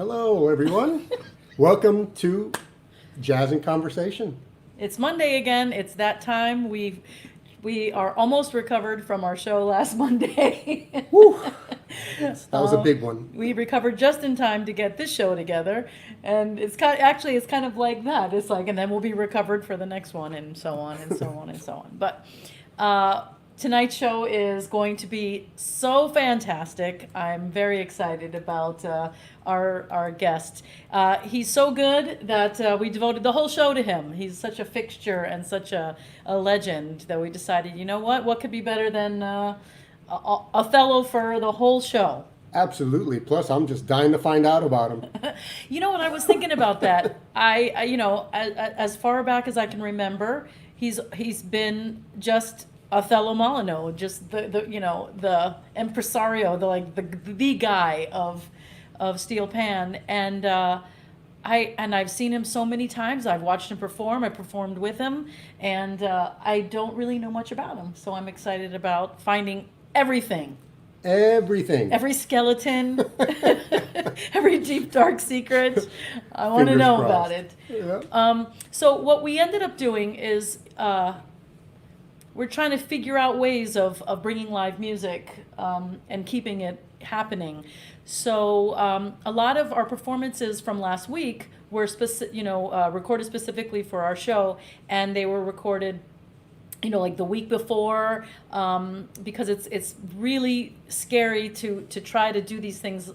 Hello, everyone. Welcome to Jazz and Conversation. It's Monday again. It's that time. We are almost recovered from our show last Monday. Woo! That was a big one. We recovered just in time to get this show together, and it's kind of like that. It's like, and then we'll be recovered for the next one, and so on and so on and so on. But tonight's show is going to be so fantastic. I'm very excited about our guest. He's so good that we devoted the whole show to him. He's such a fixture and such a legend that we decided, you know what could be better than Othello for the whole show. Absolutely. Plus, I'm just dying to find out about him. You know what, I was thinking about that. I as far back as I can remember, he's been just Othello Molineaux, just the impresario, the guy of steel pan, and I've seen him so many times. I've watched him perform. I performed with him, and I don't really know much about him. So I'm excited about finding everything. Everything. Every skeleton, every deep dark secret. I want to Fingers know crossed. about it. Yeah. So what we ended up doing is we're trying to figure out ways of bringing live music and keeping it happening. So a lot of our performances from last week were recorded specifically for our show, and they were recorded like the week before, because it's really scary to try to do these things,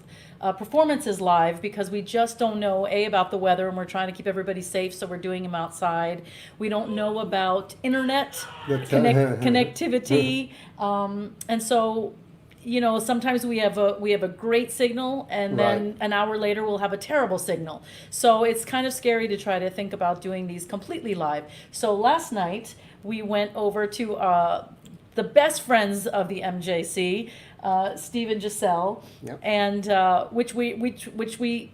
performances live, because we just don't know about the weather, and we're trying to keep everybody safe, so we're doing them outside. We don't know about internet connectivity, and so sometimes we have a great signal, and then Right. an hour later we'll have a terrible signal. So it's kind of scary to try to think about doing these completely live. So last night we went over to the best friends of the MJC, Steve and Giselle, Yep. and which we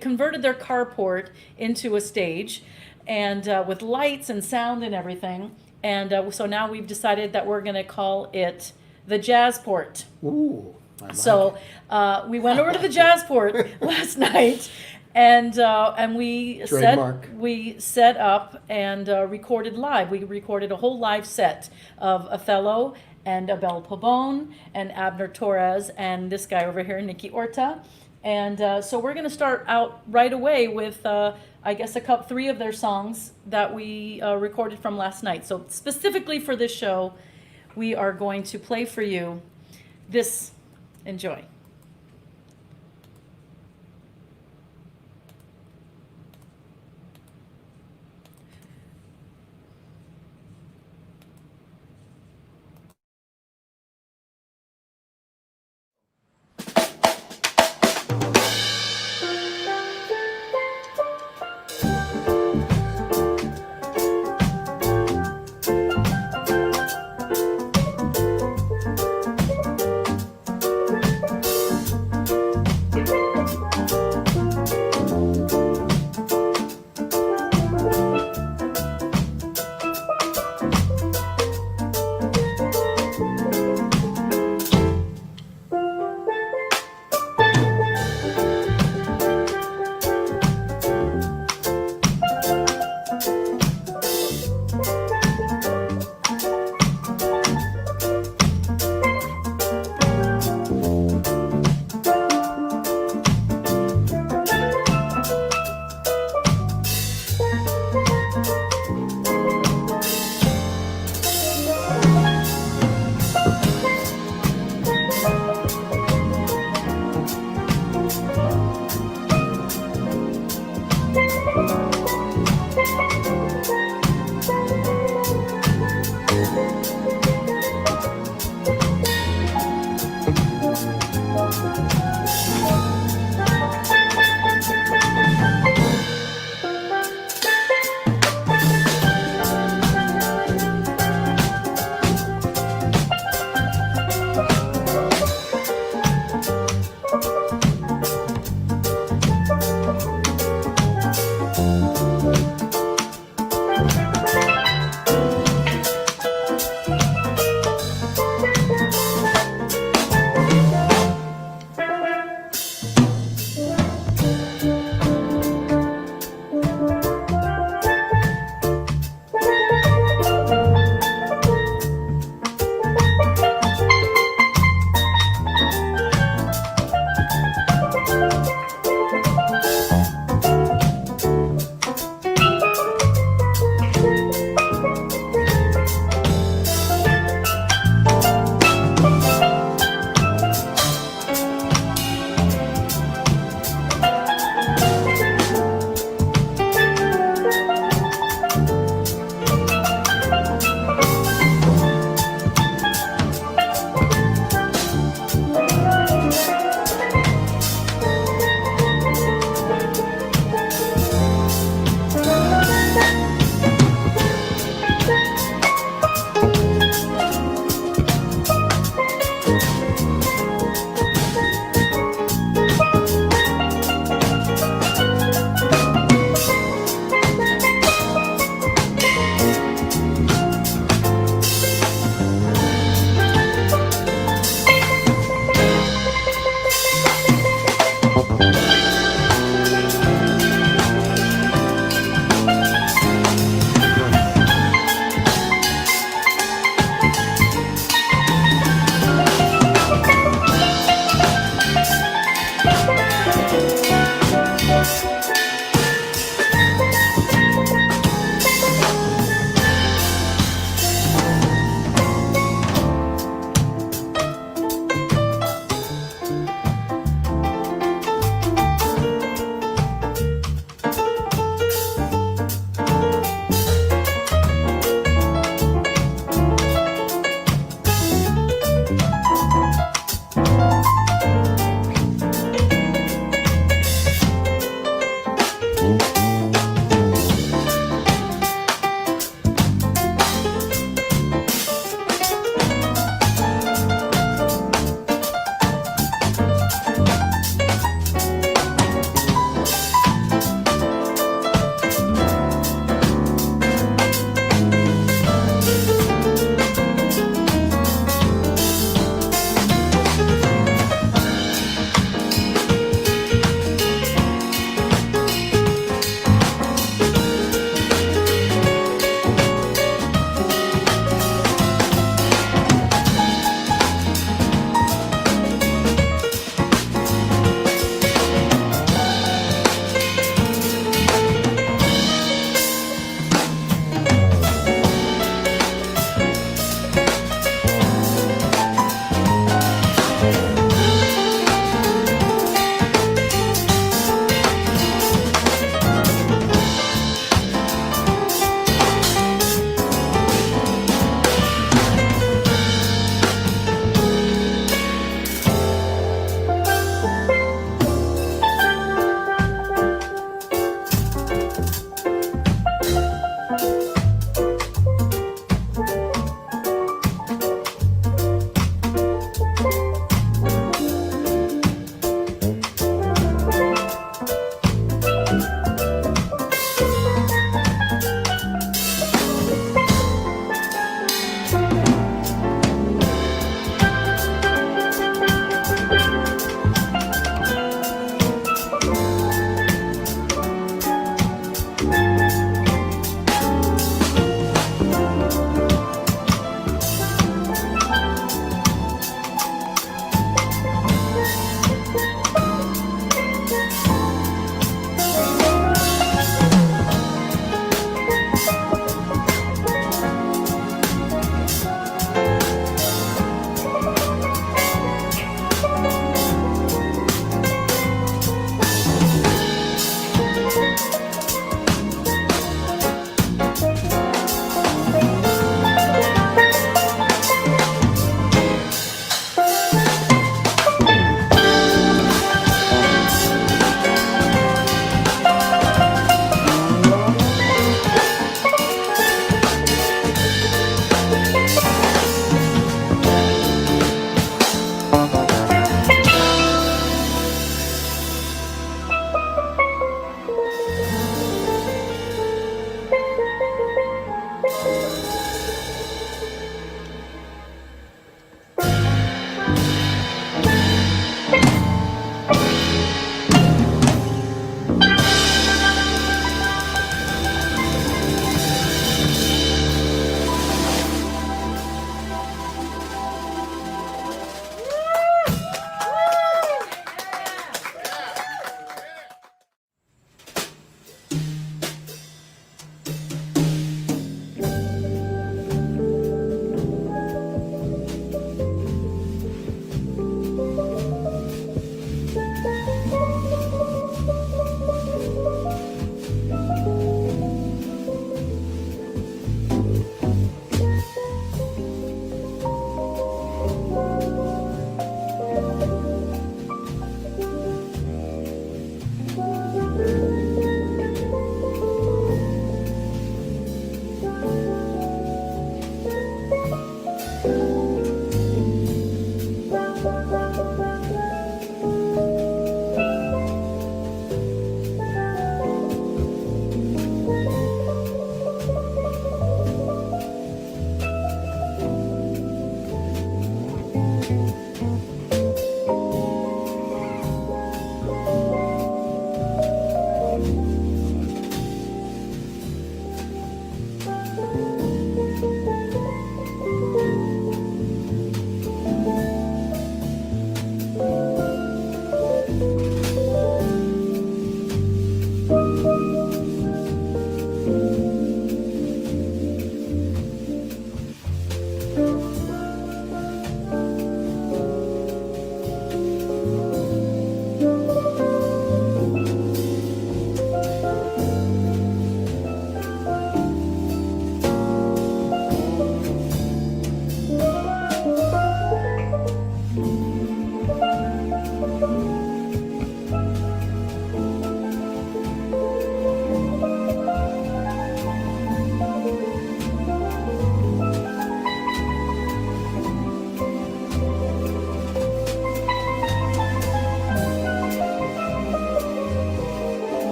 converted their carport into a stage, and with lights and sound and everything. And so now we've decided that we're going to call it the Jazzport. Ooh. I like So it. we went over to the Jazzport last night, and we Trademark. set up and recorded live. We recorded a whole live set of Othello and Abel Pabon and Abner Torres and this guy over here, Nikki Orta. And so we're going to start out right away with, I guess, three of their songs that we recorded from last night. So specifically for this show, we are going to play for you this. Enjoy.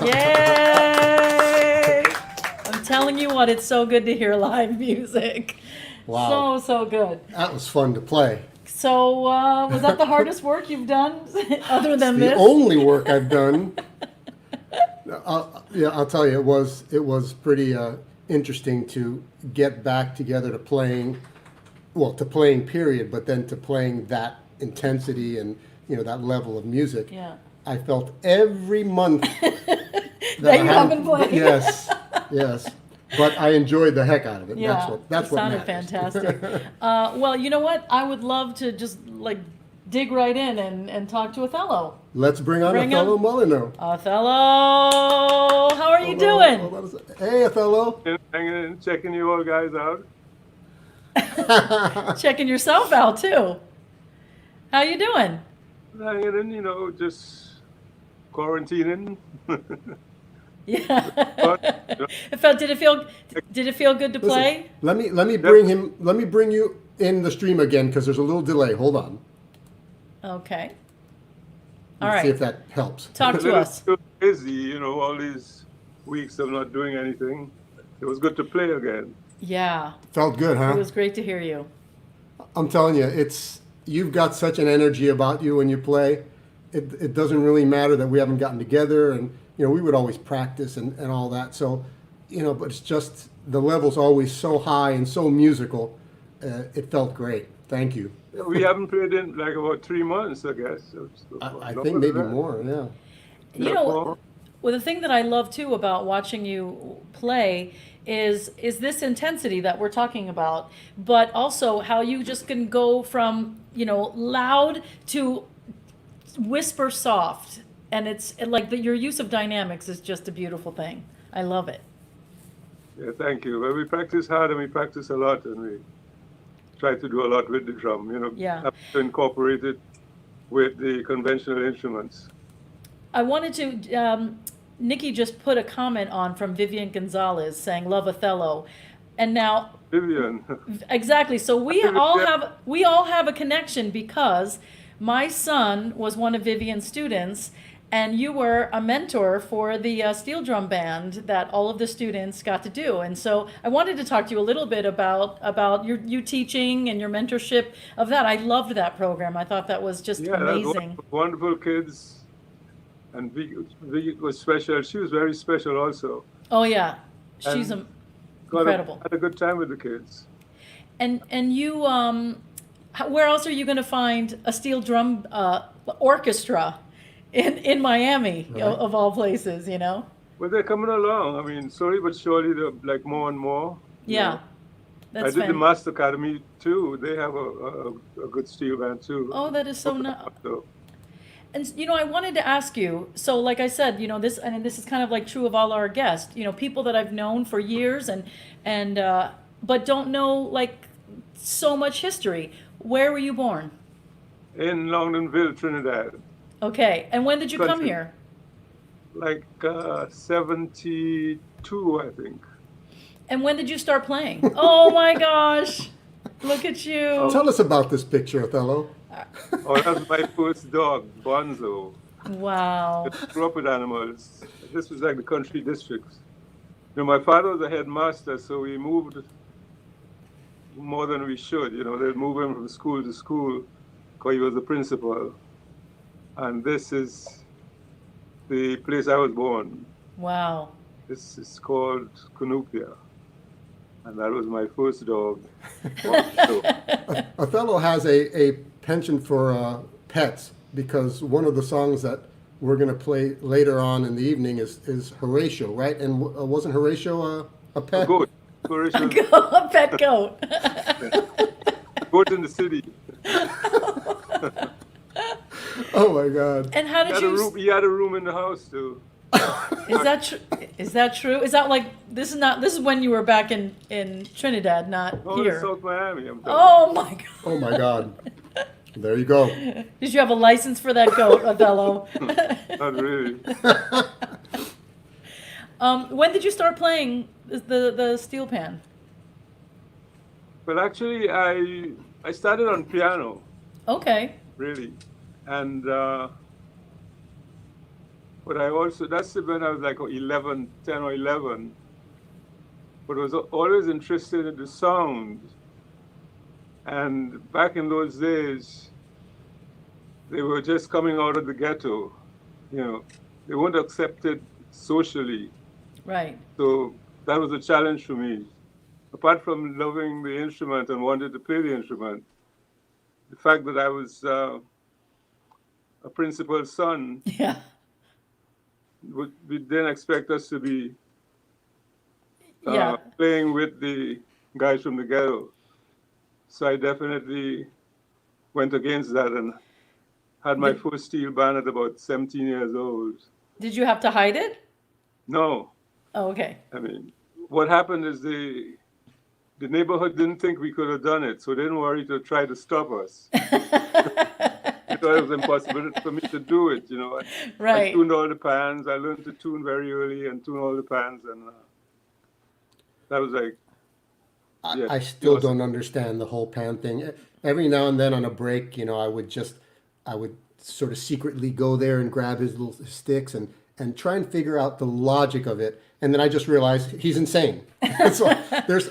Yay! I'm telling you what, it's so good to hear live music. Wow. So good. That was fun to play. So, was that the hardest work you've done other than The this? only work I've done. I'll tell you, it was pretty interesting to get back together to playing, to playing period, but then to playing that intensity and that level of music. Yeah. I felt every month that you haven't played. Yes. But I enjoyed the heck out of it. Yeah, That's what sounded matters. fantastic. Well, you know what? I would love to just dig right in and talk to Othello. Let's bring on Othello Molineaux. Othello, how are you doing? Hold on a second. Hey, Othello. Hanging in, checking you all guys out. Checking yourself out too. How you doing? Hanging in, just quarantining. Yeah. Did it feel good to play? Listen, let me bring you in the stream again because there's a little delay. Hold on. Okay. All Let's right. see if that helps. Talk to us. So busy, all these weeks of not doing anything. It was good to play again. Yeah. Felt good, huh? It was great to hear you. I'm telling you, you've got such an energy about you when you play. It doesn't really matter that we haven't gotten together, and we would always practice and all that. So, but it's just the level's always so high and so musical. It felt great. Thank you. We haven't played in about 3 months, I guess. I think maybe more. Yeah. Well, the thing that I love too about watching you play is this intensity that we're talking about, but also how you just can go from loud to whisper soft, and it's your use of dynamics is just a beautiful thing. I love it. Yeah, thank you. Well, we practice hard and we practice a lot, and we try to do a lot with the drum. Yeah. Have to incorporate it with the conventional instruments. I wanted to. Nikki just put a comment on from Vivian Gonzalez saying "Love Othello," and now Vivian. exactly. So we all have a connection because my son was one of Vivian's students, and you were a mentor for the steel drum band that all of the students got to do. And so I wanted to talk to you a little bit about you teaching and your mentorship of that. I loved that program. I thought that was just Yeah, that's amazing. wonderful kids. And Vicky was special. She was very special also. Oh yeah, she's And incredible. had a good time with the kids. And you where else are you going to find a steel drum orchestra in Miami, Right. of all places, you know? Well, they're coming along. I mean, slowly but surely, they're like more and more. you Yeah, know. that's I did the fantastic. Master Academy too. They have a good steel band too. Oh, that is so nice. So, And I wanted to ask you. So, like I said, this, and this is kind of like true of all our guests. People that I've known for years, and but don't know like so much history. Where were you born? in Longdonville, Trinidad, Okay, and when did you come Country. here? like 72, I think. And when did you start playing? Oh my gosh, look at you! Tell us about this picture, Othello. Oh, that's my first dog, Bonzo. Wow. I grew up with animals. This was like the country districts. My father was a headmaster, so we moved more than we should. They'd move him from school to school because he was the principal. And this is the place I was born. Wow. This is called Cunupia. And that was my first dog. Othello has a penchant for pets because one of the songs that we're going to play later on in the evening is Horatio, right? And wasn't Horatio a pet? Goat. Horatio, A pet goat. goat in the city. Oh my God! And how He did had, a you? room, he had a room in the house too. Is that true? Is that true? Is that like this is not? This is when you were back in Trinidad, not Oh, in here. South Miami, I'm telling Oh my God! Oh my God! There you go. Did you have a license for that goat, Othello? you. Not really. When did you start playing the steel pan? But actually, I started on piano, Okay. really. And but I also, that's when I was like 10 or 11. But I was always interested in the sound. And back in those days, they were just coming out of the ghetto. They weren't accepted socially. Right. So that was a challenge for me. Apart from loving the instrument and wanting to play the instrument, the fact that I was a principal's son Yeah. would then expect us to be Yeah. playing with the guys from the ghetto. So I definitely went against that and had my first steel band at about 17 years old. Did you have to hide it? No, Oh, okay. I mean, what happened is the neighborhood didn't think we could have done it, so they didn't worry to try to stop us. They thought it was impossible for me to do it. I Right. tuned all the pans. I learned to tune very early and tune all the pans, and that was like, yeah, I still it was- don't understand the whole pan thing. Every now and then on a break, I would sort of secretly go there and grab his little sticks and try and figure out the logic of it. And then I just realized he's insane. So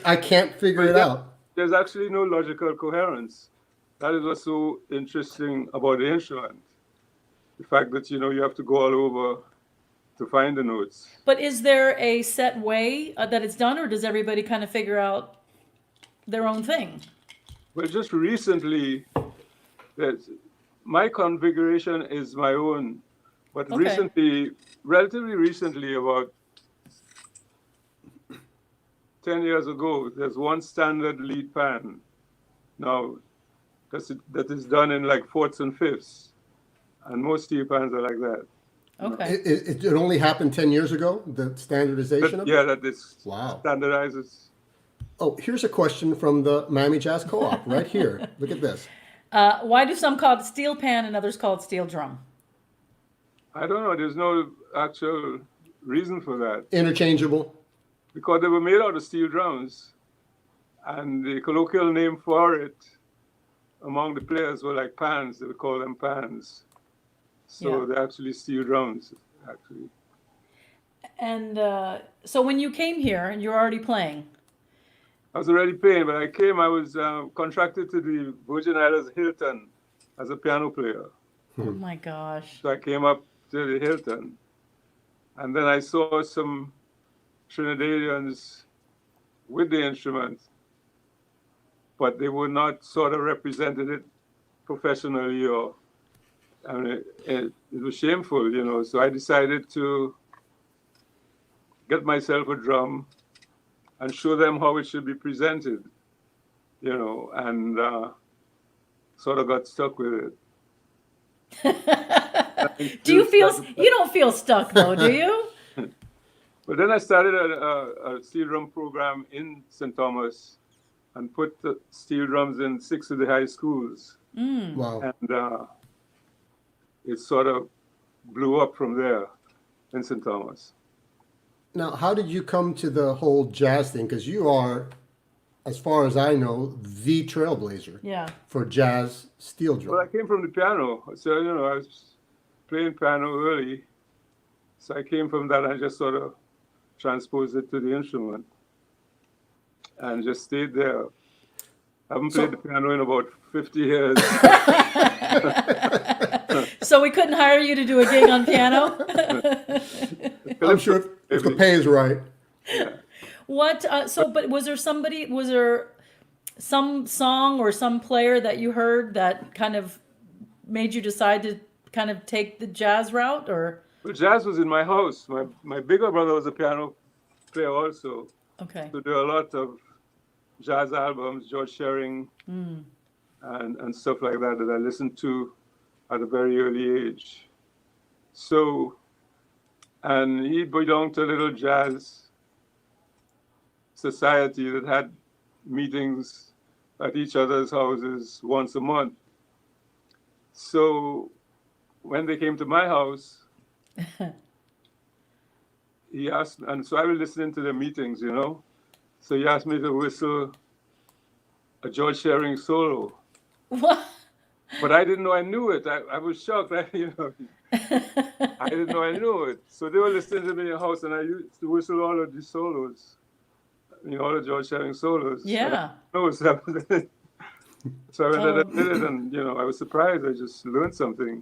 I can't figure it out. There's actually no logical coherence. That is what's so interesting about the instrument. The fact that, you have to go all over to find the notes. But is there a set way that it's done, or does everybody kind of figure out their own thing? Well, just recently, my configuration is my own. But Okay. relatively recently, about 10 years ago, there's one standard lead pan. Now, that is done in like fourths and fifths. And most steel pans are like that. Okay. It only happened 10 years ago, the standardization of it? Yeah, that is Wow. standardizes. Oh, here's a question from the Miami Jazz Co-op right here. Look at this. Why do some call it steel pan and others call it steel drum? I don't know. There's no actual reason for that. Interchangeable. Because they were made out of steel drums. And the colloquial name for it among the players were like pans. They would call them pans. So Yeah. they're actually steel drums, actually. And so when you came here, you're already playing. I was already playing, but I was contracted to the Virgin Islands Hilton as a piano player. Oh my gosh. So I came up to the Hilton, and then I saw some Trinidadians with the instrument, but they were not sort of represented it professionally, or I mean, it was shameful, you know. So I decided to get myself a drum and show them how it should be presented, you know, and sort of got stuck with it. Do you feel, you don't feel stuck though, do you? But then I started a steel drum program in St. Thomas and put the steel drums in 6 of the high schools. Wow. And it sort of blew up from there in St. Thomas. Now, how did you come to the whole jazz thing? Because you are, as far as I know, the trailblazer Yeah. for jazz steel Well, I drum. came from the piano. So, you know, I was playing piano early. So I came from that and just sort of transposed it to the instrument and just stayed there. I haven't played the piano in about 50 years. So we couldn't hire you to do a gig on piano? I'm sure if the pay is right. What, but was there some song or some player that you heard that kind of made you decide to kind of take the jazz route, or? Well, jazz was in my house. My bigger brother was a piano player also. Okay. So there are a lot of jazz albums, George Shearing, and stuff like that that I listened to at a very early age. So, and he belonged to a little jazz society that had meetings at each other's houses once a month. So when they came to my house, he asked, and so I was listening to the meetings, you know. So he asked me to whistle a George Shearing solo. What? But I didn't know I knew it. I was shocked. I didn't know I knew it. So they were listening to me in the house, and I used to whistle all of these solos, you know, all the George Shearing solos. Yeah. So I went and I did it, and, you know, I was surprised. I just learned something.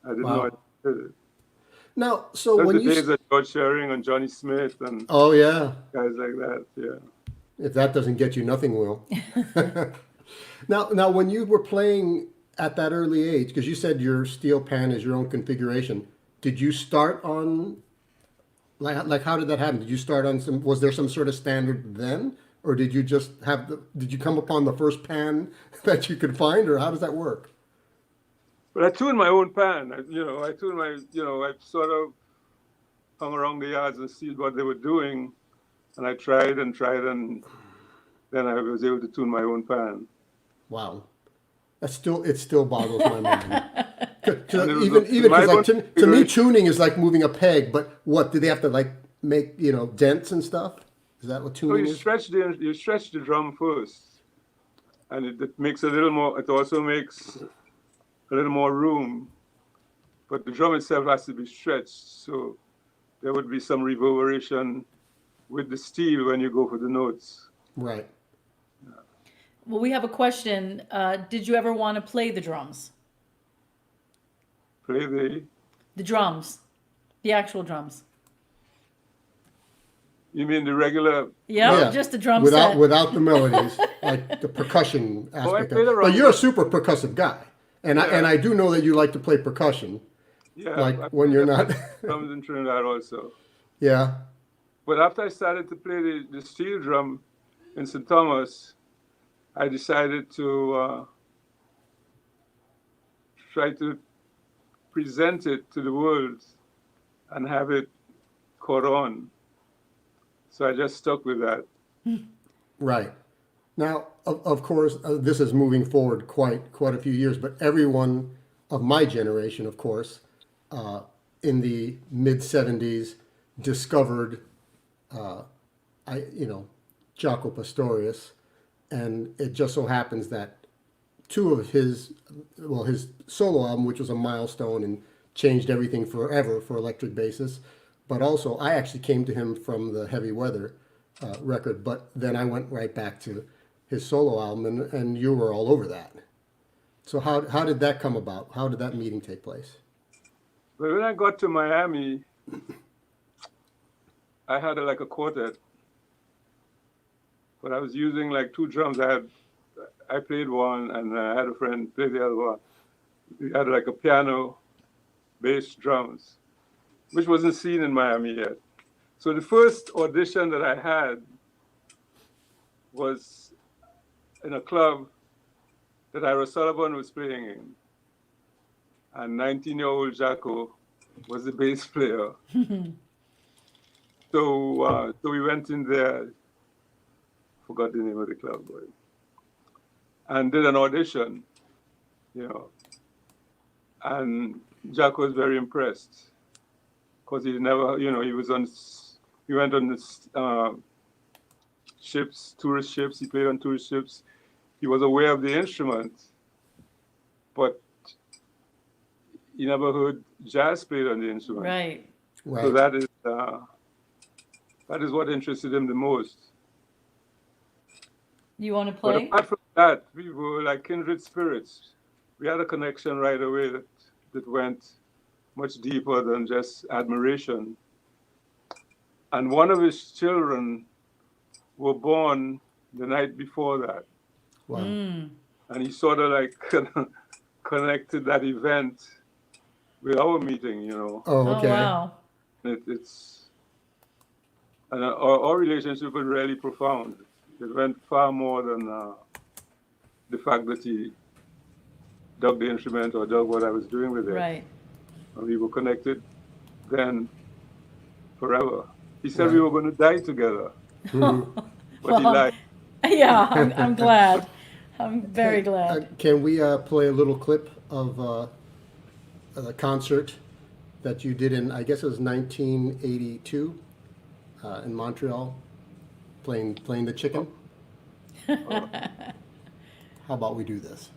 I didn't know I did it. Now, so Those when are the you days of George Shearing and Johnny Smith and oh yeah, guys like that, yeah. if that doesn't get you, nothing will. Now, when you were playing at that early age, because you said your steel pan is your own configuration, did you start on like how did that happen? Did you start on some? Was there some sort of standard then, or did you just have Did you come upon the first pan that you could find, or how does that work? But I tuned my own pan. I sort of hung around the yards and see what they were doing, and I tried, and then I was able to tune my own pan. Wow, it still boggles my mind. And Even because to me, tuning is like moving a peg. But what do they have to like make dents and stuff? Is that what So tuning you is? stretch the drum first, and it makes a little more. It also makes a little more room, but the drum itself has to be stretched, so there would be some reverberation with the steel when you go for the notes. Right. Well, we have a question. Did you ever want to play the drums? Play The drums. The actual drums. you mean the regular? Yeah, just the drum without set. without the melodies, like the percussion aspect. played around But you're a with- super percussive guy, and I do know that you like to play percussion. Yeah, Like I when played you're not. drums in Trinidad also. Yeah. But after I started to play the steel drum in St. Thomas, I decided to try to present it to the world and have it caught on. So I just stuck with that. Right. Now, of course, this is moving forward quite a few years, but everyone of my generation, of course, in the mid '70s, discovered, Jaco Pastorius, and it just so happens that two of his solo album, which was a milestone in changed everything forever for electric basses. But also, I actually came to him from the Heavy Weather record, but then I went right back to his solo album, and you were all over that. So how did that come about? How did that meeting take place? But when I got to Miami, I had like a quartet, but I was using like two drums. I played one, and I had a friend play the other one. We had like a piano, bass, drums, which wasn't seen in Miami yet. So the first audition that I had was in a club that Ira Sullivan was playing in. And 19-year-old Jacko was the bass player. So we went in there, forgot the name of the club, but, and did an audition, you know. And Jack was very impressed because he never, you know, he went on this ships, tourist ships. He played on tourist ships. He was aware of the instrument, but he never heard jazz played on the instrument. Right. Right. So that is what interested him the most. You want to But play? apart from that, we were like kindred spirits. We had a connection right away that went much deeper than just admiration. And one of his children were born the night before that. Wow. Mm. And he sort of like connected that event with our meeting, you know. Oh, okay. Oh, wow. And our relationship was really profound. It went far more than the fact that he dug the instrument or dug what I was doing with it. Right. And we were connected then forever. He said Right. we were going to die together, Mhm. but he Well, lied. Yeah, I'm glad. I'm very Hey, glad. can we play a little clip of the concert that you did in, I guess it was 1982, in Montreal, playing the chicken? How about we do this?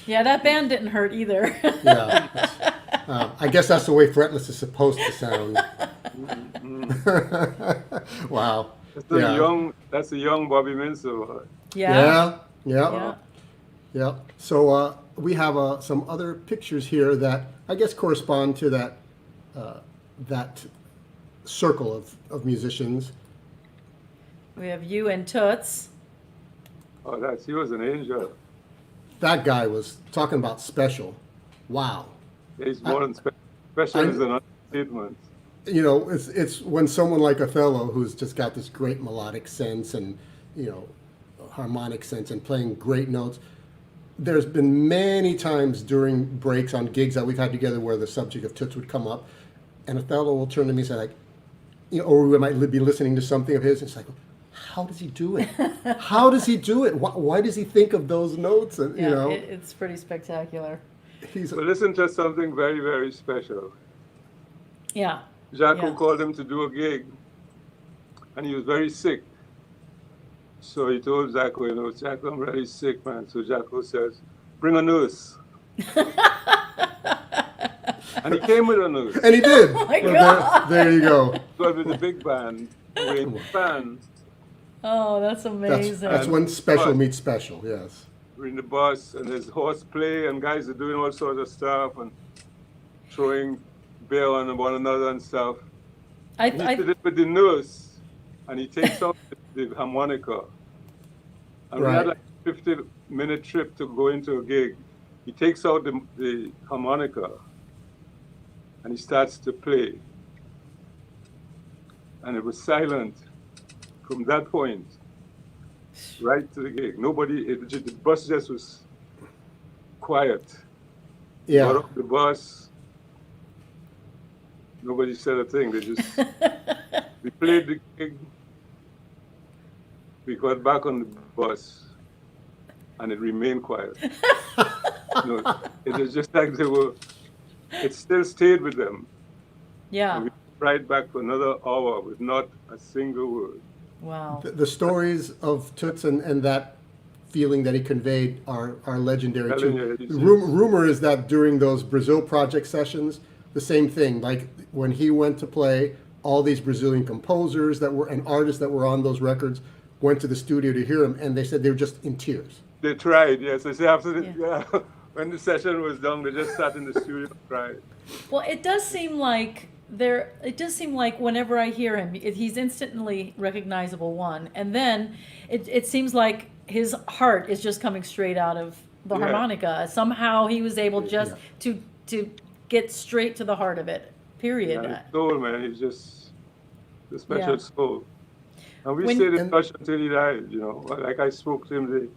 Yeah, that band didn't hurt either. Yeah. I guess that's the way Fretless is supposed to sound. Wow. Yeah. That's a young Bobby Minster. Yeah. Yeah. Yeah. Yeah. So we have some other pictures here that I guess correspond to that circle of musicians. We have you and Toots. Oh, he was an angel. That guy was talking about special. Wow. He's more than special is an understatement. You know, it's when someone like Othello, who's just got this great melodic sense and, you know, harmonic sense and playing great notes. There's been many times during breaks on gigs that we've had together where the subject of Toots would come up, and Othello will turn to me and say, like, you know, or we might be listening to something of his, and it's like, how does he do it? How does he do it? Why does he think of those notes? And Yeah, you know, it's pretty spectacular. he's But listen to something very, very special. Yeah. Jacko Yeah. called him to do a gig, and he was very sick. So he told Jacko, you know, Jacko, I'm really sick, man. So Jacko says, bring a nurse. And he came with a nurse. and he did. Oh my So God. there you go. But with the big band, with the band, Oh, that's amazing. That's when special But- meets special. Yes. we're in the bus, and there's horseplay, and guys are doing all sorts of stuff, and throwing beer on one another and stuff. He did it with the nurse, and he takes out the harmonica. And we Right. had like a 50-minute trip to go into a gig. He takes out the harmonica, and he starts to play. And it was silent from that point right to the gig. The bus just was quiet. Got Yeah. off the bus. Nobody said a thing. They just we played the gig. We got back on the bus, and it remained quiet. It was just like it still stayed with them. Yeah. And we right back for another hour with not a single word. Wow. The stories of Toots and that feeling that he conveyed are legendary Telling too. you, it's- Rumor is that during those Brazil project sessions, the same thing. Like when he went to play, all these Brazilian composers and artists that were on those records went to the studio to hear him, and they said they were just in tears. They tried, yes. They say after when the session was done, they just sat in the studio and cried. Well, it does seem like whenever I hear him, he's instantly recognizable, one. And then it seems like his heart is just coming straight out of the Yeah. harmonica. Somehow he was able just Yeah. to get straight to the heart of it. Period. And his soul, man, he's just a special Yeah. soul. And we When- stayed in and- touch until he died, you know. Like I spoke to him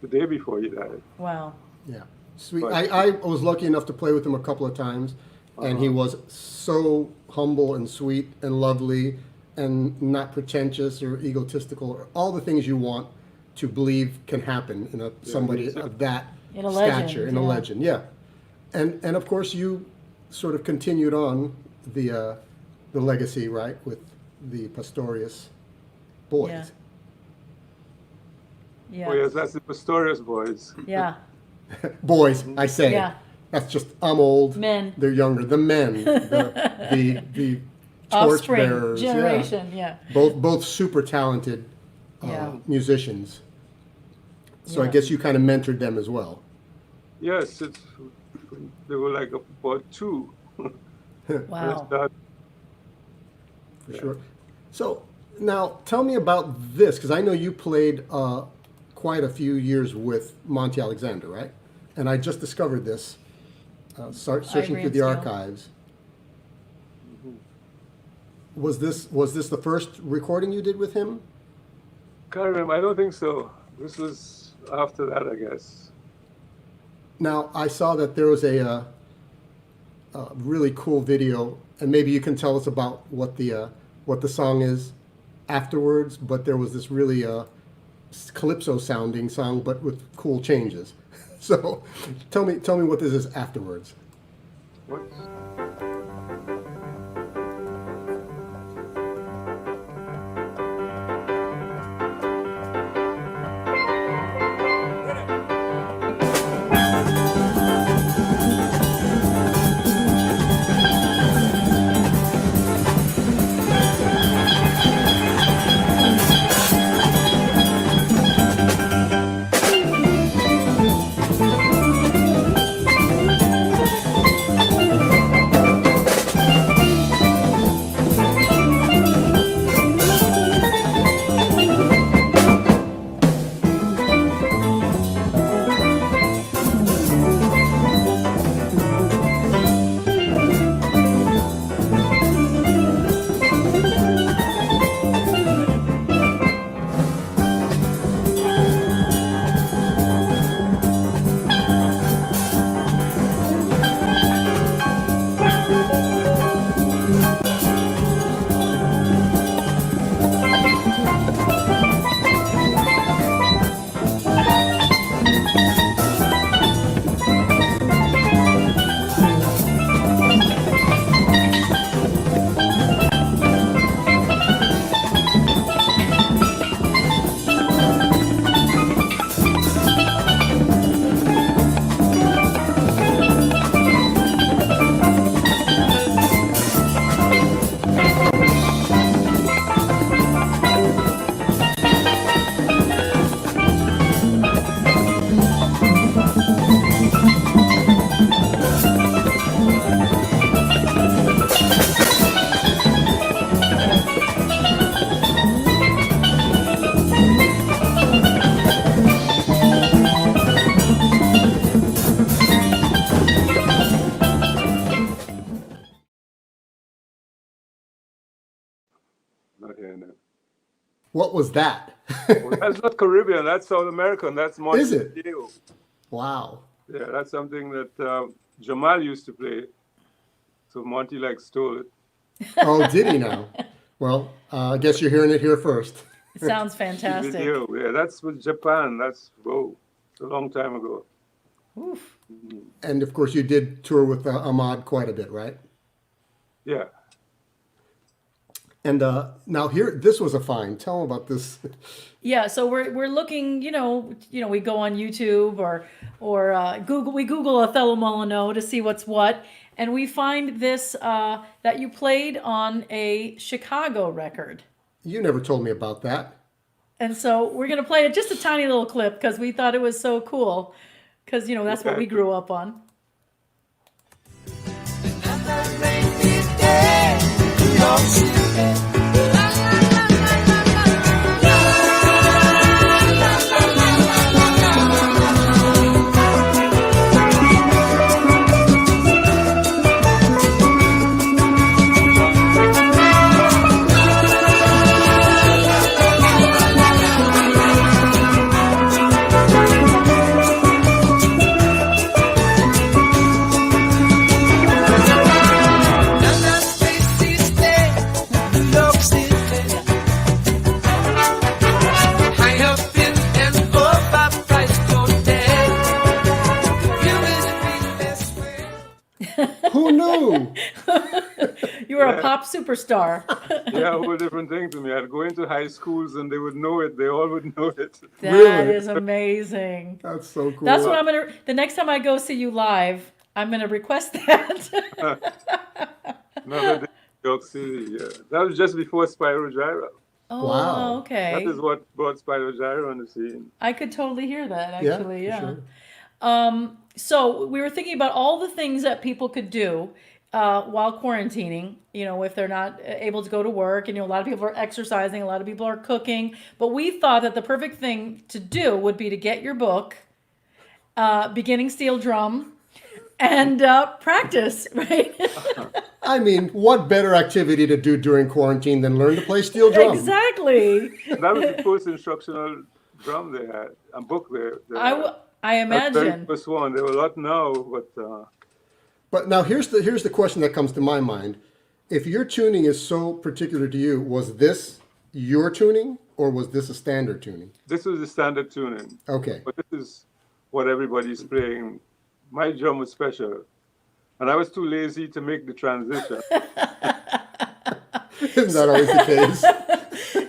the day before he died. Wow. Yeah, sweet. But- I was lucky enough to play with him a couple of times, and he was so humble and sweet and lovely, and not pretentious or egotistical, or all the things you want to believe can happen in somebody he's a- of that In a stature, legend, in a yeah. legend. Yeah, and of course you sort of continued on the legacy, right, with the Pastorius boys. Yeah. Yeah. Oh, yes, that's the Pastorius boys. Yeah. Boys, I say. Yeah. That's just, I'm old. Men. They're younger. The men, the Offspring torchbearers. generation. Yeah. Both super talented Yeah. musicians. So I Yeah. guess you kind of mentored them as well. Yes, they were like about two. Wow. For sure. So now tell me about this, because I know you played quite a few years with Monty Alexander, right? And I just discovered this, searching Ivory through and the Steel. archives. Was this the first recording you did with him? Can't remember. I don't think so. This was after that, I guess. Now I saw that there was a really cool video, and maybe you can tell us about what the song is afterwards. But there was this really calypso sounding song, but with cool changes. So tell me what this is afterwards. What? Not here now. What was that? Well, that's not Caribbean. That's South American. That's Is it? Molineaux. Wow. Yeah, that's something that Jamal used to play. So Monty stole it. Oh, did he now? Well, I guess you're hearing it here first. It sounds fantastic. Video. Yeah, that's with Japan. That's it's a long time ago. Oof. And of course, you did tour with Ahmad quite a bit, right? Yeah. And now here, this was a find. Tell them about this. Yeah, so we're looking, we go on YouTube or Google. We Google Othello Molineaux to see what's what, and we find this that you played on a Chicago record. You never told me about that. And so we're gonna play it, just a tiny little clip, because we thought it was so cool, because that's what we grew up on. Who knew? You were a pop superstar. Yeah, a whole different thing to me. I'd go into high schools and they would know it. They all would know it. That Really? is amazing. That's so cool. That's what the next time I go see you live, I'm gonna request that. Another day, New York City. Yeah, that was just before Spyro Gyro. Oh, Wow. okay. That is what brought Spyro Gyro on the scene. I could totally hear that, Yeah, actually. for Yeah. sure. So we were thinking about all the things that people could do while quarantining, if they're not able to go to work, and a lot of people are exercising, a lot of people are cooking, but we thought that the perfect thing to do would be to get your book, Beginning Steel Drum, and practice, right? I mean, what better activity to do during quarantine than learn to play steel drum? Exactly. That was the first instructional drum they had, a book there. I That's the very imagine. first one. There were a lot now, but But now here's the question that comes to my mind. If your tuning is so particular to you, was this your tuning or was this a standard tuning? this was the standard tuning. Okay. But this is what everybody's playing. My drum was special. And I was too lazy to make the transition. Isn't that always the case?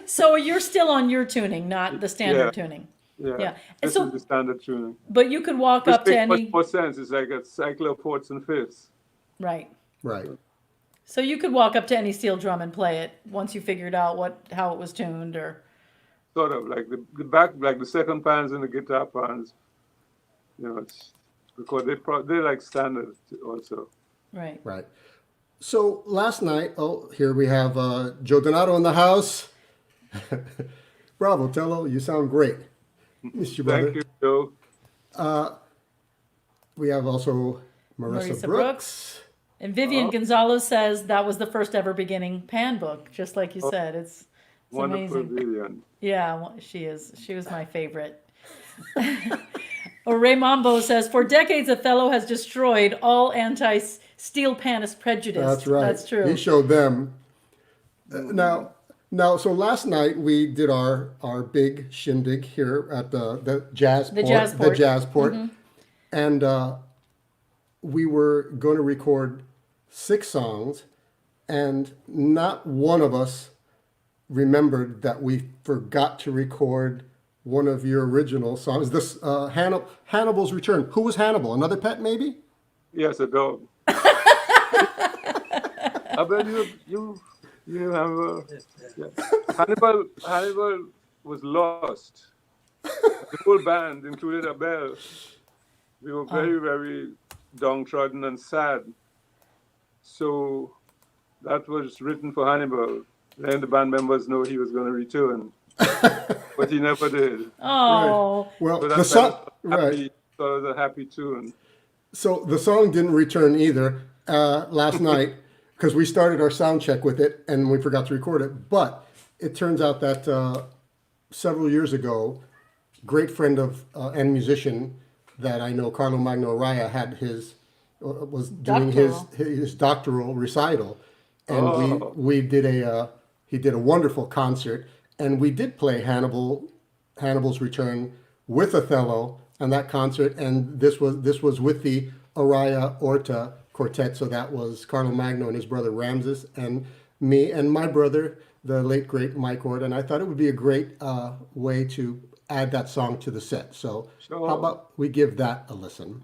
So you're still on your tuning, not the standard Yeah. tuning. Yeah. Yeah. And This so, is the standard tuning. but you could walk Which up to makes much any, more sense. It's like a cycle of fourths and fifths. right. Right. So you could walk up to any steel drum and play it once you figured out how it was tuned, or Sort of like the back, like the second pans and the guitar pans. It's because they're like standard also. right. Right. So last night, here we have Joe Donato in the house. Bravo, Tello. You sound great. Miss you, brother. Thank you, Joe. We have also Marissa Marissa Brooks. And Vivian Gonzalez says that was the first ever beginning pan book, just like you said. It's Wonderful amazing. Vivian. Yeah, well, she is. She was my favorite. Ray Mambo says, for decades, Othello has destroyed all anti-steel panist prejudice. That's right. That's true. He showed them. Now, Now, so last night we did our big shindig here at the jazz The port, jazz the port. jazz port, and we were going to record 6 songs, and not one of us remembered that we forgot to record one of your original songs. This Hannibal's Return. Who was Hannibal? Another pet, maybe? Yes, a dog. I bet you have a, yeah. Hannibal was lost. The whole band, including Abel, we were very, very downtrodden and sad. So that was written for Hannibal. Then the band members know he was going to return, but he never did. Oh, Well, So the that's song, right. happy, so it was a happy tune. So the song didn't return either last night because we started our sound check with it and we forgot to record it. But it turns out that several years ago, great friend of and musician that I know, Carlo Magno Araya, had his was doing his doctoral recital, and we did he did a wonderful concert, and we did play Hannibal's Return with Othello on that concert, and this was with the Araya Orta Quartet. So that was Carlo Magno and his brother Ramses and me and my brother, the late great Mike Orta, and I thought it would be a great way to add that song to the set. So Sure. how about we give that a listen?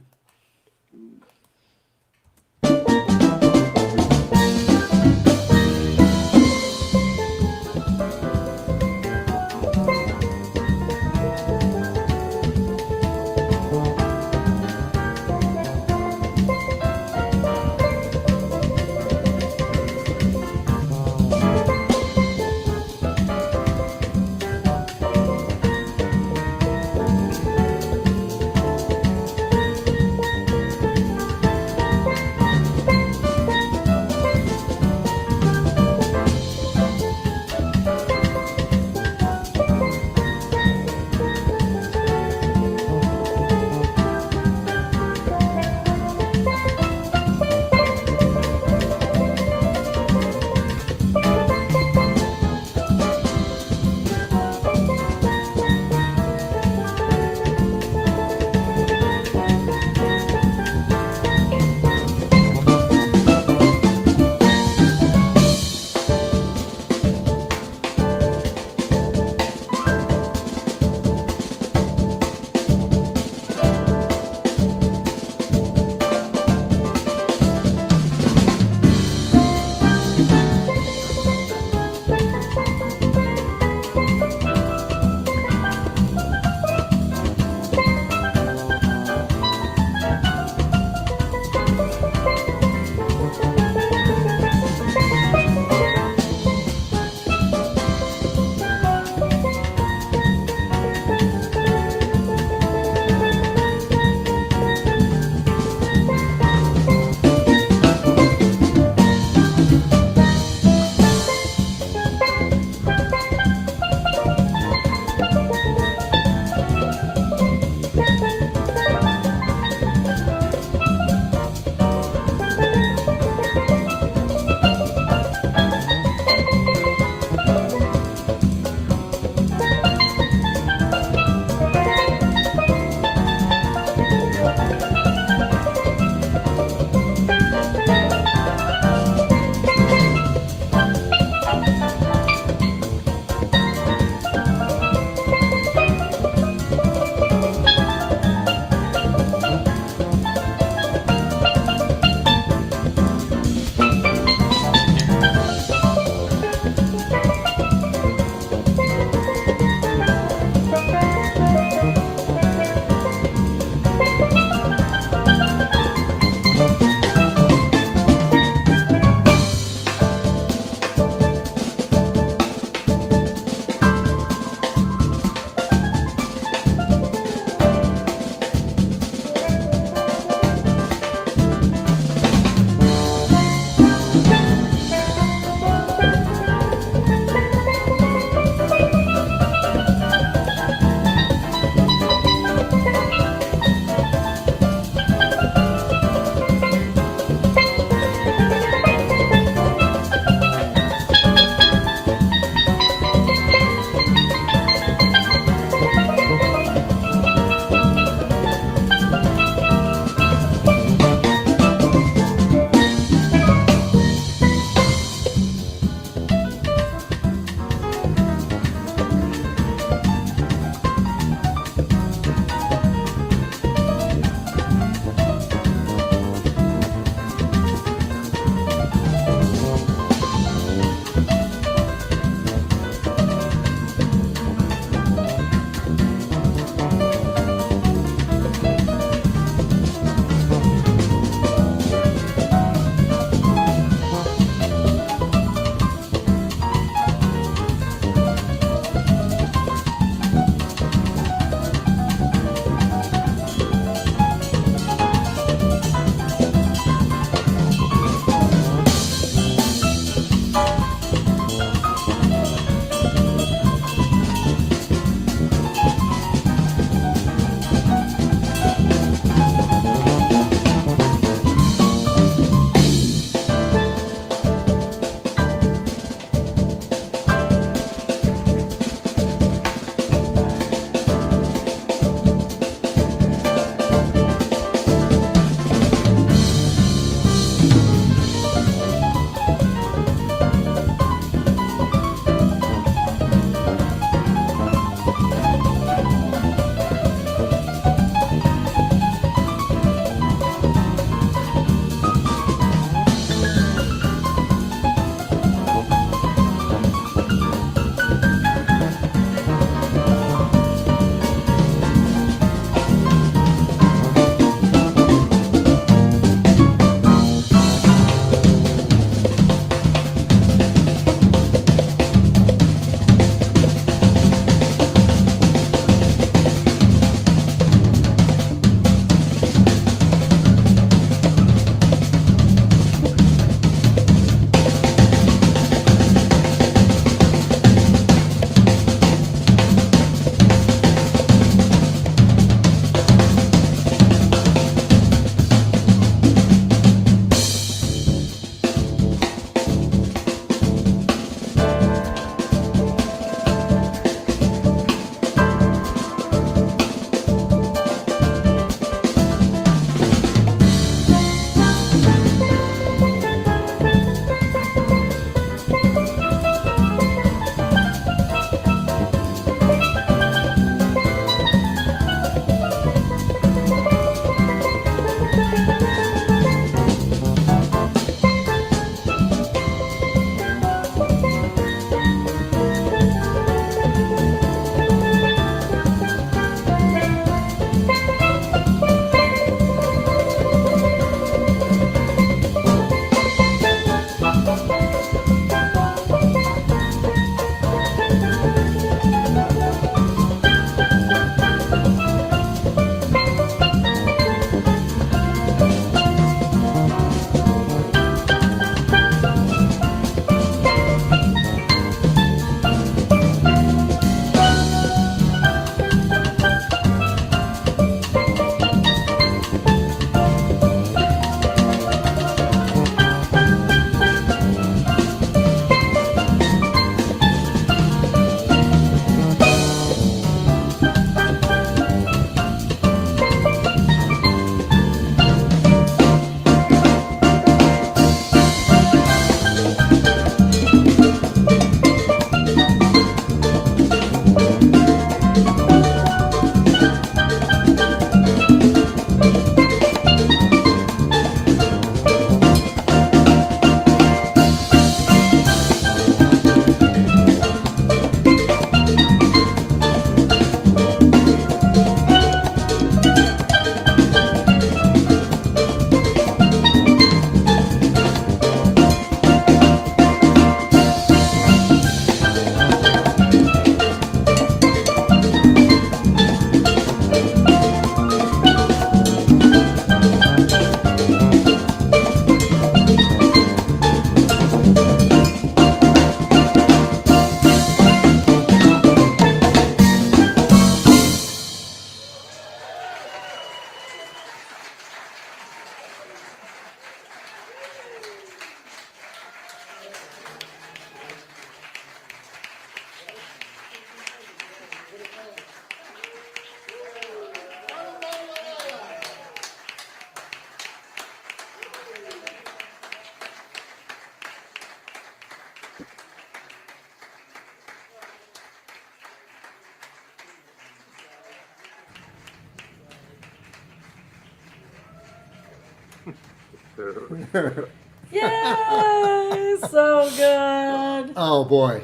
Yay! So good. Oh boy.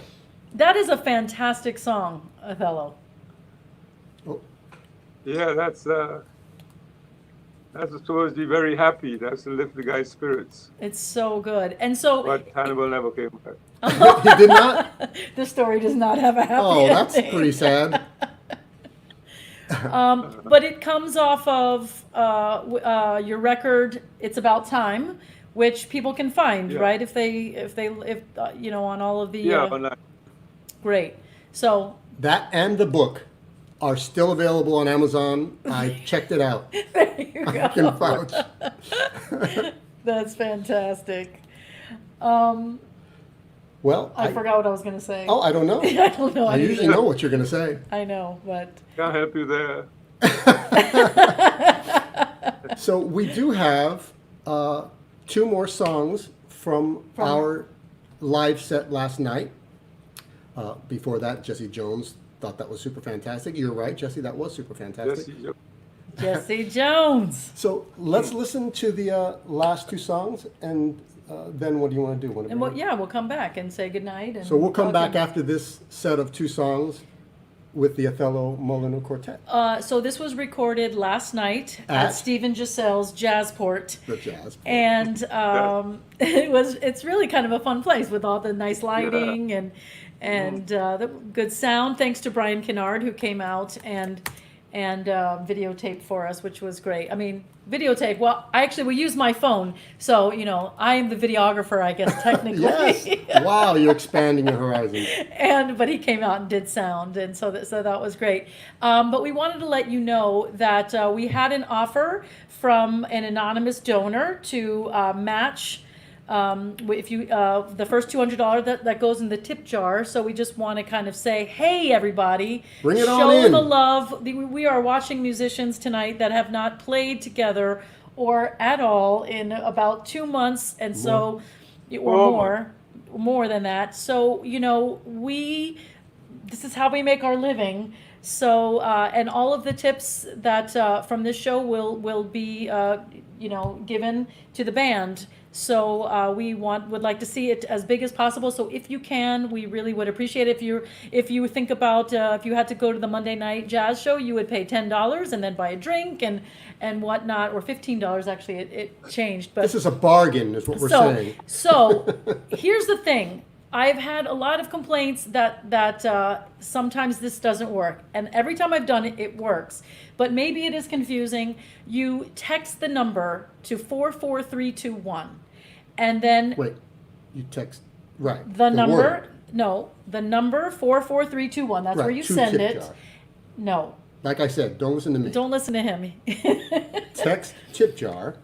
That is a fantastic song, Othello. Oh, Yeah, that's supposed to be very happy. That's to lift the guy's spirits. It's so good. And so But Hannibal never came back. he did not? the story does not have a happy Oh, that's ending. pretty sad. But it comes off of your record, It's About Time, which people can find, Yeah. right? If you know, on all of the Yeah, but great. So That and the book are still available on Amazon. I checked it out. there you I go. can vouch. That's fantastic. Well, I forgot what I was going to say. Oh, I don't know. I don't know. I usually know what you're going to say. I know, but can't help you there. So we do have 2 more songs from our live set last night. Before that, Jesse Jones thought that was super fantastic. You're right, Jesse, that was super fantastic. Jesse Jones. So let's listen to the last 2 songs, and then what do you want to do? And we'll come back and say goodnight. And So we'll come back talk after this set of 2 songs with the Othello Molineaux Quartet. So this was recorded last night at Stephen Giselle's Jazzport. The jazz. And it's really kind of a fun place with all the nice lighting and the good sound. Thanks to Brian Kennard, who came out and videotaped for us, which was great. I mean, videotape. Well, we use my phone, so I am the videographer, I guess technically. Yes. Wow, you're expanding your horizons. But he came out and did sound, and so that was great. But we wanted to let you know that we had an offer from an anonymous donor to match. If you the first $200 that goes in the tip jar. So we just want to kind of say, hey everybody, Bring it on show in. the love. We are watching musicians tonight that have not played together or at all in about 2 months, and so more than that. So this is how we make our living. So and all of the tips that from this show will be given to the band. So we would like to see it as big as possible. So if you can, we really would appreciate it. If you think about if you had to go to the Monday night jazz show, you would pay $10 and then buy a drink and whatnot, or $15 actually. It changed, but This is a bargain, is what we're saying. So here's the thing. I've had a lot of complaints that sometimes this doesn't work. And every time I've done it, it works. But maybe it is confusing. You text the number to 44321. And then Wait, you text, right. the number, word. no, the number 44321. That's Right, where you to send tip it. jar. No, Like I said, don't listen to me. don't listen to him. Text tip jar.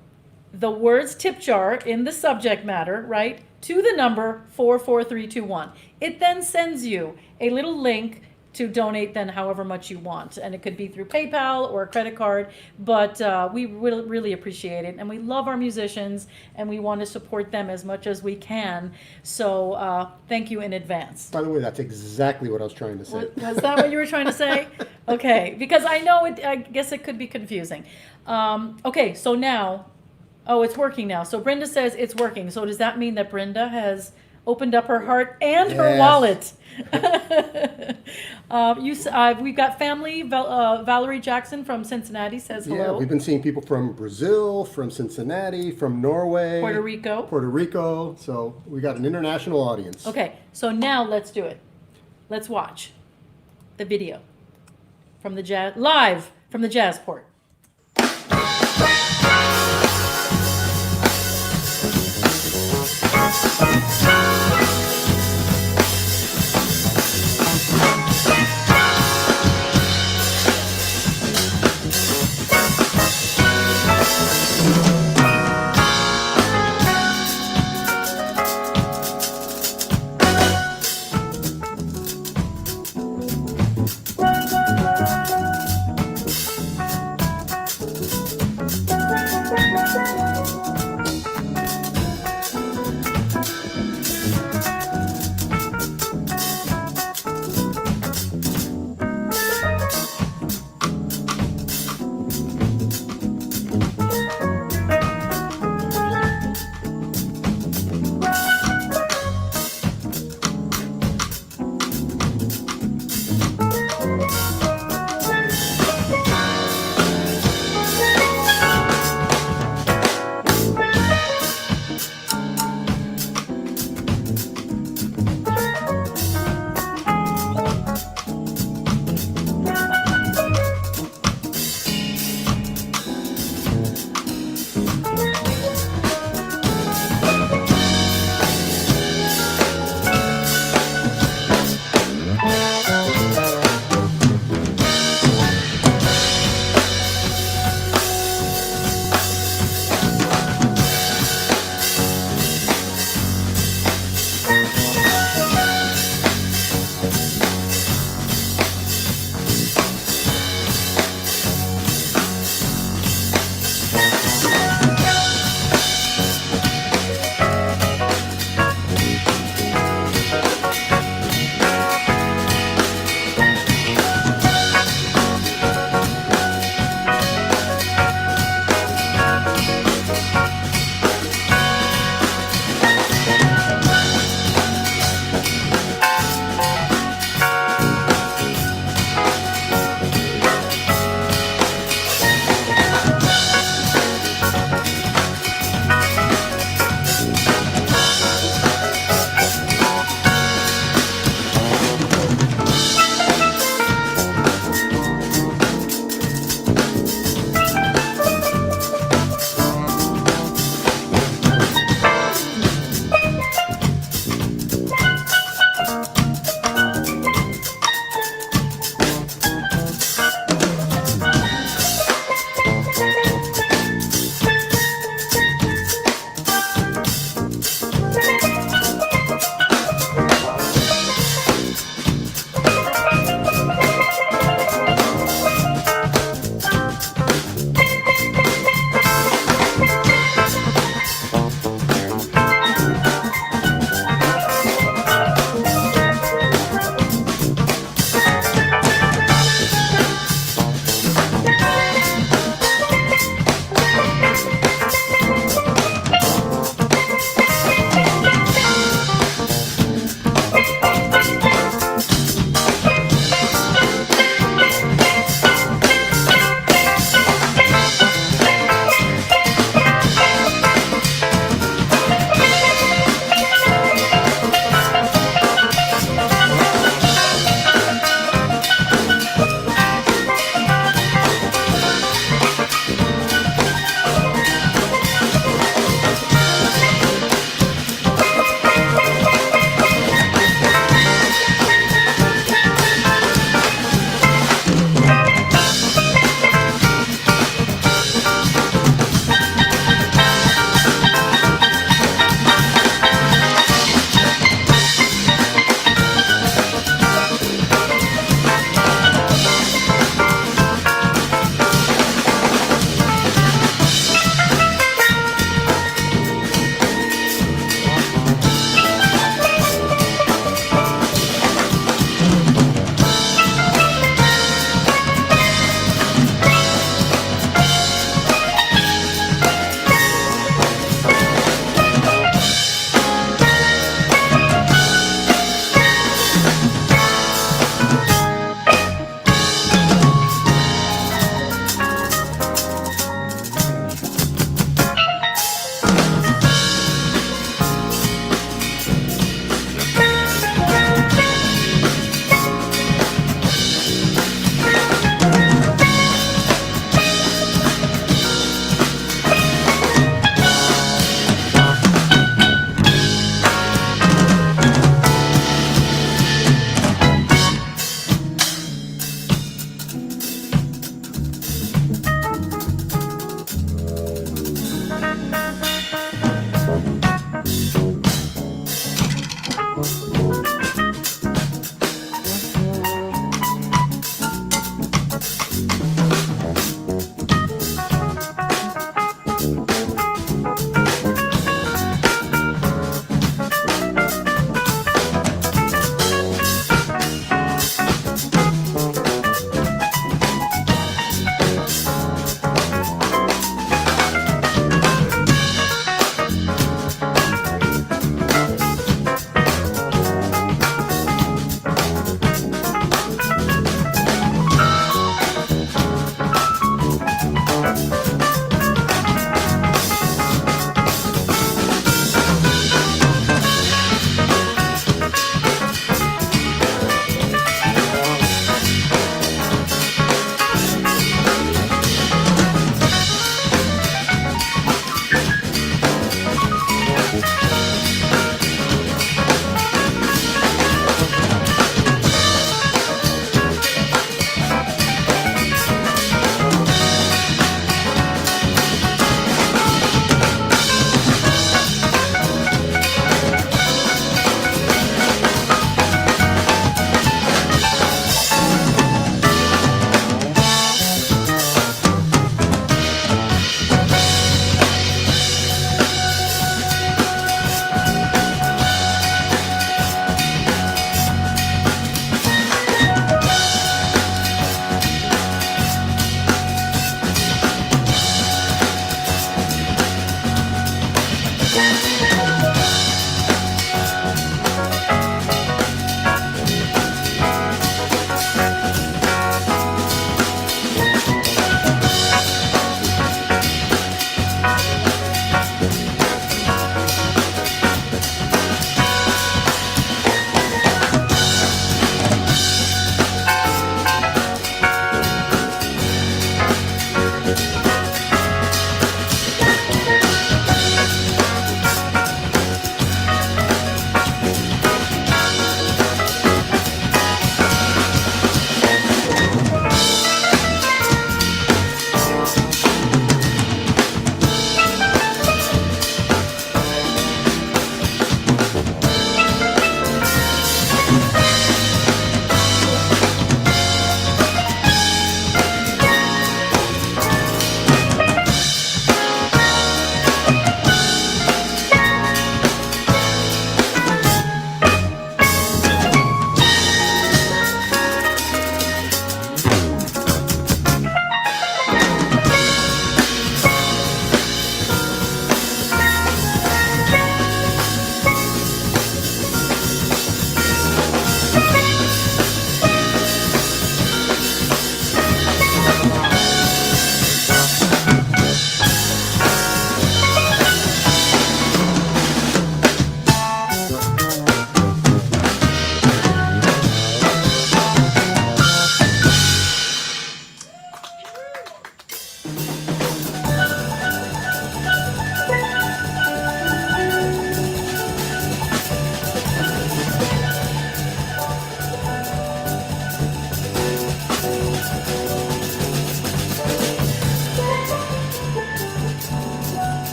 The words tip jar in the subject matter, right, to the number 44321. It then sends you a little link to donate then however much you want. And it could be through PayPal or a credit card, but we really appreciate it. And we love our musicians and we want to support them as much as we can. So thank you in advance. By the way, that's exactly what I was trying to say. Was that what you were trying to say? Okay, because I know I guess it could be confusing. Okay, so now, it's working now. So Brenda says it's working. So does that mean that Brenda has opened up her heart and her Yes. wallet? We've got family. Valerie Jackson from Cincinnati says Yeah, hello. we've been seeing people from Brazil, from Cincinnati, from Norway. Puerto Rico. So we got an international audience. Okay, so now let's do it. Let's watch the video from the live from the Jazzport.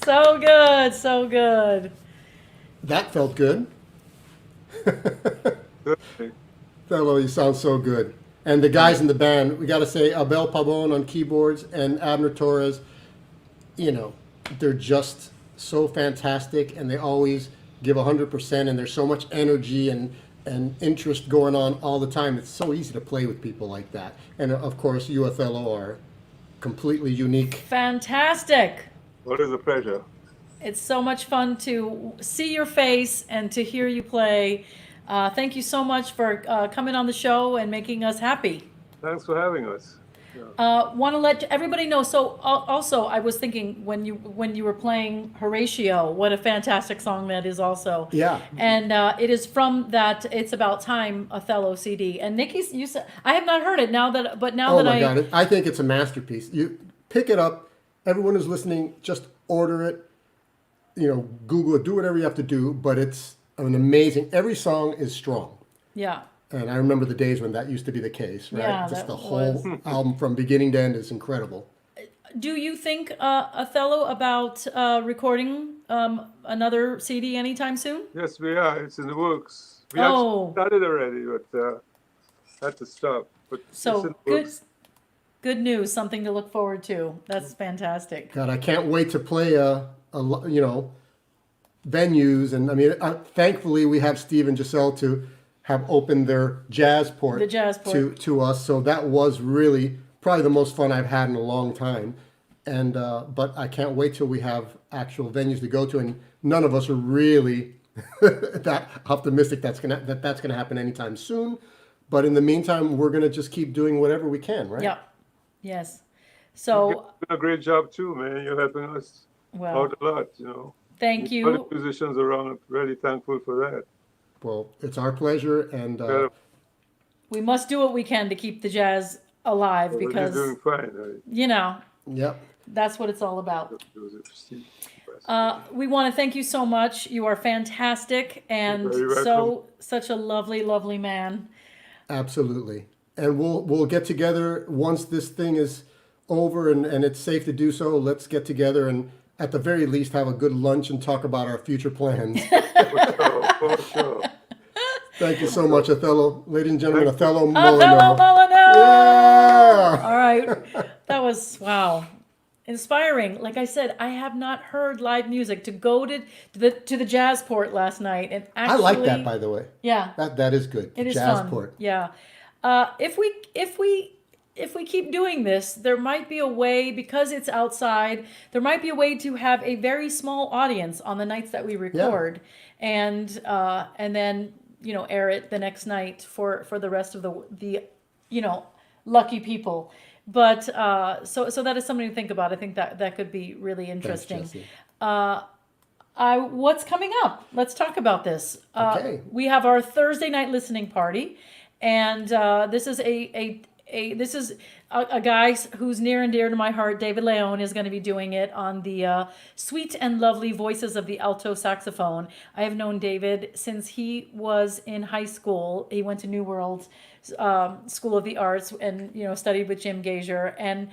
So good, so good. That felt good. Certainly. Othello, you sound so good. And the guys in the band, we got to say, Abel Pabon on keyboards and Abner Torres, they're just so fantastic, and they always give 100%, and there's so much energy and interest going on all the time. It's so easy to play with people like that. And of course, you, Othello, are completely unique. Fantastic. What is a pleasure. It's so much fun to see your face and to hear you play. Thank you so much for coming on the show and making us happy. Thanks for having us. Want to let everybody know. So also, I was thinking when you were playing Horatio, what a fantastic song that is also. Yeah. And it is from that "It's About Time" Othello CD. And Nikki, you said I have not heard it now that, but now Oh that my God, I think it's a masterpiece. You pick it up. Everyone who's listening, just order it. Google it. Do whatever you have to do. But it's an amazing. Every song is strong. Yeah. And I remember the days when that used to be the case, right? Yeah, Just that the whole was. album from beginning to end is incredible. Do you think, Othello, about recording another CD anytime soon? Yes, we are. It's in the works. We Oh. actually started already, but had to stop. But it's in So the good, works. good news, something to look forward to. That's fantastic. God, I can't wait to play venues, and I mean, thankfully we have Steve and Giselle to have opened their jazz port, The jazz port. to us. So that was really probably the most fun I've had in a long time. And but I can't wait till we have actual venues to go to, and none of us are really that optimistic that's gonna happen anytime soon. But in the meantime, we're gonna just keep doing whatever we can, right? Yep. Yes. You're So, doing a great job too, man. You're helping us well, out a lot, you know. thank Other you. musicians around are really thankful for that. Well, it's our pleasure, and Yeah, We must do what we can to keep the jazz alive well, you're because, doing fine. Right? you know, yep. that's what it's all about. Those are Steve. We want to thank you so much. You are fantastic and You're very welcome. such a lovely, lovely man. Absolutely. And we'll get together once this thing is over and it's safe to do so. Let's get together and at the very least have a good lunch and talk about our future plans. For sure. Thank you so much, Othello. Ladies and gentlemen, Othello Othello Molineaux. Molineaux! Yeah! All right. That was, wow. Inspiring. Like I said, I have not heard live music. To go to the jazz port last night and I actually, like that, by the way. yeah, That is good. it is Jazz fun. port. Yeah. If we keep doing this, there might be a way, because it's outside, there might be a way to have a very small audience on the nights that we record, and then air it the next night for the rest of the lucky people. But so that is something to think about. I think that could be really interesting. Jesse. What's coming up? Let's talk about this. Okay. We have our Thursday night listening party, and this is a guy who's near and dear to my heart. David Leone is going to be doing it on the sweet and lovely voices of the alto saxophone. I have known David since he was in high school. He went to New World School of the Arts and studied with Jim Gager, and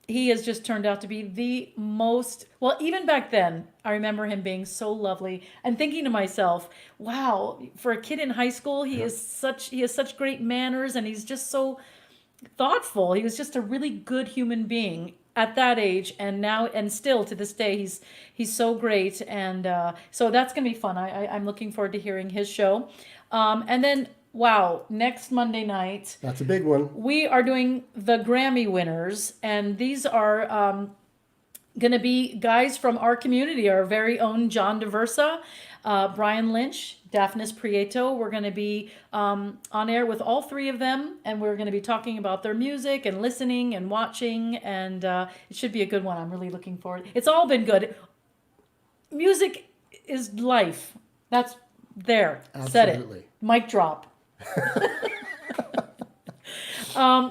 he has just turned out to be the most, well, even back then, I remember him being so lovely and thinking to myself, wow, for a kid in high school, he has such great manners, and he's just so thoughtful. He was just a really good human being at that age, and now, and still to this day, he's so great. And so that's gonna be fun. I'm looking forward to hearing his show. And then, wow, next Monday night, That's a big one. we are doing the Grammy winners, and these are going to be guys from our community, our very own John DeVersa, Brian Lynch, Daphnis Prieto. We're going to be on air with all three of them, and we're going to be talking about their music and listening and watching, and it should be a good one. I'm really looking forward. It's all been good. Music is life. That's there. Said Absolutely. it. Mic drop.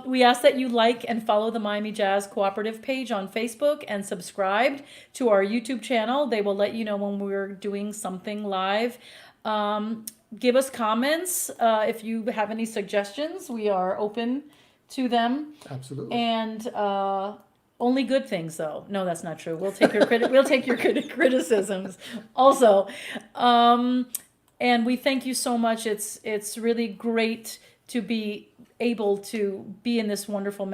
We ask that you like and follow the Miami Jazz Cooperative page on Facebook and subscribe to our YouTube channel. They will let you know when we're doing something live. Give us comments if you have any suggestions. We are open to them. Absolutely. And only good things, though. No, that's not true. We'll take your criticisms also. And we thank you so much. It's really great to be able to be in this wonderful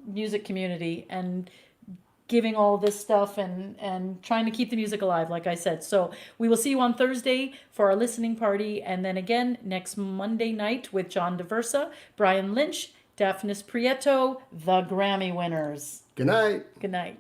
music community and giving all this stuff and trying to keep the music alive, like I said. So we will see you on Thursday for our listening party, and then again next Monday night with John DeVersa, Brian Lynch, Daphnis Prieto, the Grammy winners. Good night. Good night.